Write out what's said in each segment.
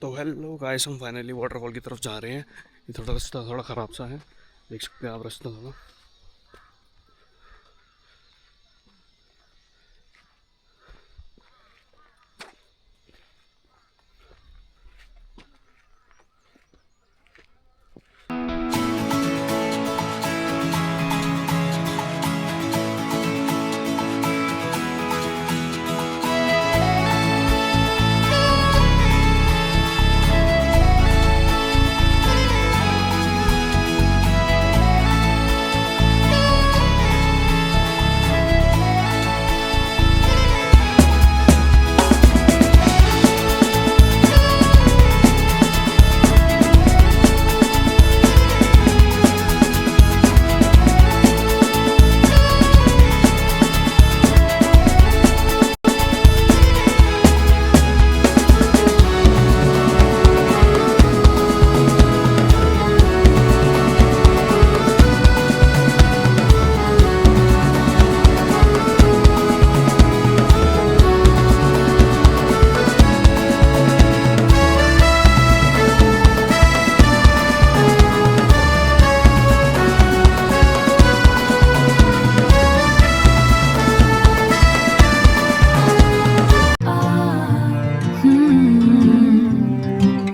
तो hello guys, हम finally waterfall की तरफ जा रहे हैं। ये थोड़ा रास्ता थोड़ा ख़राब सा है, देख सकते हैं आप रास्ता थोड़ा।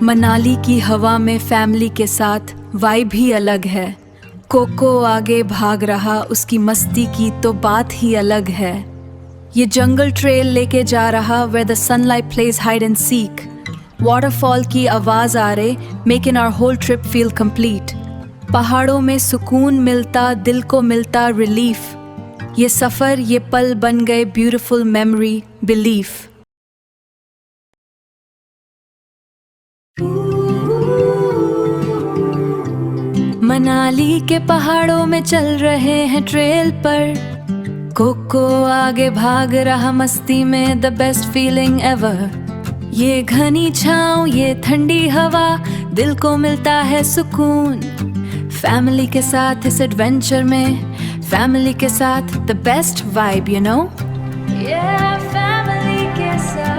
मनाली की हवा में फैमिली के साथ वाइब ही अलग है। कोको आगे भाग रहा, उसकी मस्ती की तो बात ही अलग है। ये जंगल ट्रेल लेके जा रहा where the sunlight plays hide and seek। Waterfall की आवाज आ रहे, making our whole trip feel complete। पहाड़ों में सुकून मिलता, दिल को मिलता रिलीफ। ये सफर, ये पल बन गए ब्यूटीफुल मेमोरी, बिलीफ। मनाली के पहाड़ों में चल रहे हैं ट्रेल पर। कोको आगे भाग रहा मस्ती में, द बेस्ट फीलिंग एवर। ये घनी छाँव, ये ठंडी हवा, दिल को मिलता है सुकून। फैमिली के साथ इस एडवेंचर में, फैमिली के साथ the best vibe, you know. Family के साथ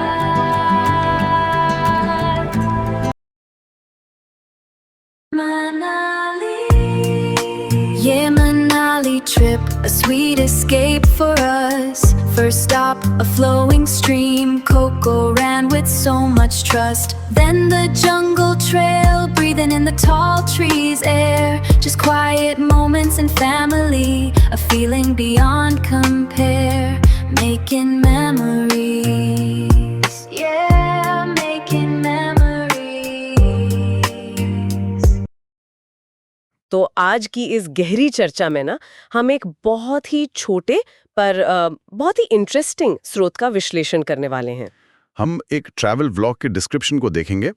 Yeah, Manali trip, a sweet escape for us. First stop, a flowing stream. Coco ran with so much trust. Then the jungle trail, breathing in the tall trees' air. Just quiet moments and family, a feeling beyond compare. Making memories, yeah, making memories. तो आज की इस गहरी चर्चा में ना हम एक बहुत ही छोटे पर बहुत ही इंटरेस्टिंग स्रोत का विश्लेषण करने वाले हैं। हम एक ट्रैवल व्लॉग के डिस्क्रिप्शन को देखेंगे।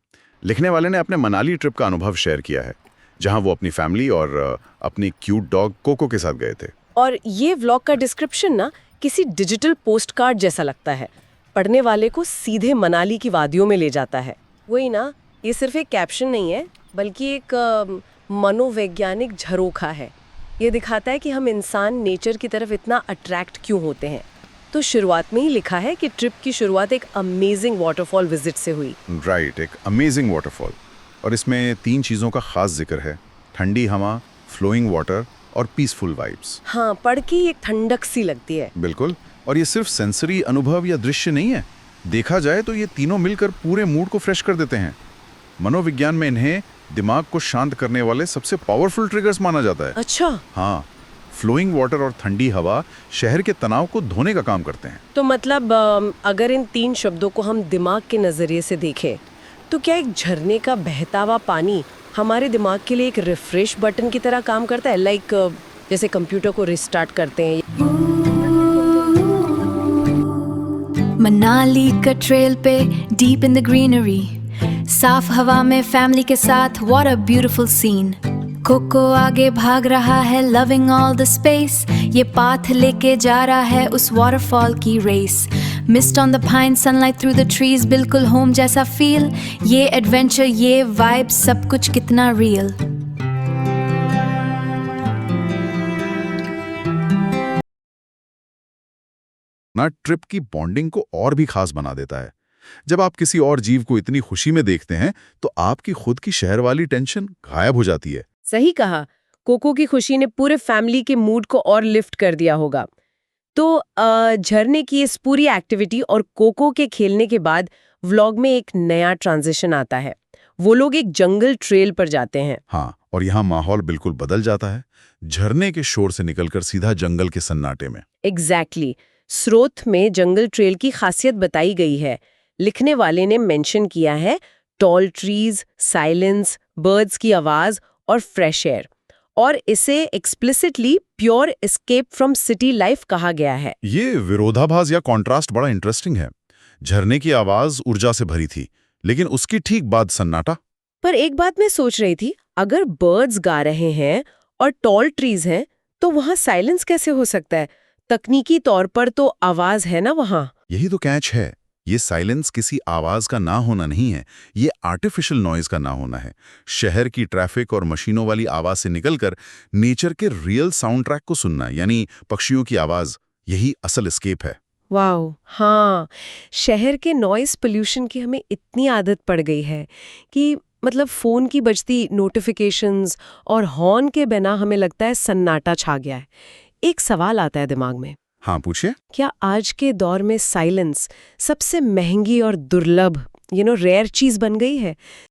लिखने वाले ने अपने मनाली ट्रिप का अनुभव शेयर किया है, जहां वो अपनी फैमिली और अपनी क्यूट डॉग कोको के साथ गए थे। और ये व्लॉग का डिस्क्रिप्शन ना किसी डिजिटल पोस्ट कार्ड जैसा लगता है, पढ़ने वाले को सीधे मनाली की वादियों में ले जाता है। वही ना, ये सिर्फ एक कैप्शन नहीं है, बल्कि एक मनोवैज्ञानिक झरोखा है। ये दिखाता है कि हम इंसान नेचर की तरफ इतना अट्रैक्ट क्यों होते हैं। तो शुरुआत में ही लिखा है कि ट्रिप की शुरुआत एक अमेजिंग वाटरफॉल विजिट से हुई। राइट, एक अमेजिंग वाटरफॉल। और इसमें 3 चीज़ों का खास जिक्र है: ठंडी हवा, फ्लोइंग वाटर और पीसफुल वाइब्स। हाँ, पढ़ के एक ठंडक सी लगती है। बिल्कुल। और ये सिर्फ सेंसरी अनुभव या दृश्य नहीं है, देखा जाए तो ये तीनों मिलकर पूरे मूड को फ्रेश कर देते हैं। मनोविज्ञान में इन्हें दिमाग को शांत करने वाले सबसे पावरफुल ट्रिगर्स माना जाता है। अच्छा। हाँ, फ्लोइंग वाटर और ठंडी हवा शहर के तनाव को धोने का काम करते हैं। तो मतलब अगर इन 3 शब्दों को हम दिमाग के नजरिए से देखें, तो क्या एक झरने का बहता हुआ पानी हमारे दिमाग के लिए एक रिफ्रेश बटन की तरह काम करता है, लाइक जैसे कंप्यूटर को रिस्टार्ट करते हैं? मनाली का ट्रेल पे डीप इन द ग्रीनरी, साफ हवा में फैमिली के साथ, what a beautiful scene. Coco आगे भाग रहा है, लविंग ऑल द स्पेस। ये पाथ लेके जा रहा है उस वाटरफॉल की race. Mist on the pine, sunlight through the trees, बिल्कुल होम जैसा फील। ये एडवेंचर, ये वाइब, सब कुछ कितना रियल। ना ट्रिप की बॉन्डिंग को और भी खास बना देता है। जब आप किसी और जीव को इतनी खुशी में देखते हैं तो आपकी खुद की शहर वाली टेंशन गायब हो जाती है। सही कहा। कोको की खुशी ने पूरे फैमिली के मूड को और लिफ्ट कर दिया होगा। तो झरने की इस पूरी एक्टिविटी और कोको के खेलने के बाद व्लॉग में एक नया ट्रांजिशन आता है। वो लोग एक जंगल ट्रेल पर जाते हैं। हाँ, और यहाँ माहौल बिल्कुल बदल जाता है, झरने के शोर से निकलकर सीधा जंगल के सन्नाटे में। एग्जैक्टली। स्रोत में जंगल ट्रेल की खासियत बताई गई है। लिखने वाले ने मेंशन किया है टॉल ट्रीज, साइलेंस, बर्ड्स की आवाज और फ्रेश एयर, और इसे explicitly pure escape from city life कहा गया है। ये विरोधाभास या कॉन्ट्रास्ट बड़ा इंटरेस्टिंग है। झरने की आवाज ऊर्जा से भरी थी, लेकिन उसकी ठीक बाद सन्नाटा। पर एक बात मैं सोच रही थी, अगर बर्ड्स गा रहे हैं और टॉल ट्रीज हैं तो वहां साइलेंस कैसे हो सकता है? तकनीकी तौर पर तो आवाज है ना वहां। यही तो कैच है। ये साइलेंस किसी आवाज का ना होना नहीं है, ये आर्टिफिशियल नॉइज का ना होना है। शहर की ट्रैफिक और मशीनों वाली आवाज से निकलकर नेचर के रियल साउंड ट्रैक को सुनना, यानी पक्षियों की आवाज, यही असल एस्केप है। वाओ, हाँ। शहर के नॉइस पोल्यूशन की हमें इतनी आदत पड़ गई है कि मतलब फोन की बजती नोटिफिकेशंस और हॉर्न के बिना हमें लगता है सन्नाटा छा गया है। एक सवाल आता है दिमाग में, हाँ पूछिए। क्या आज के दौर में साइलेंस सबसे महंगी और दुर्लभ रेयर चीज बन गई है?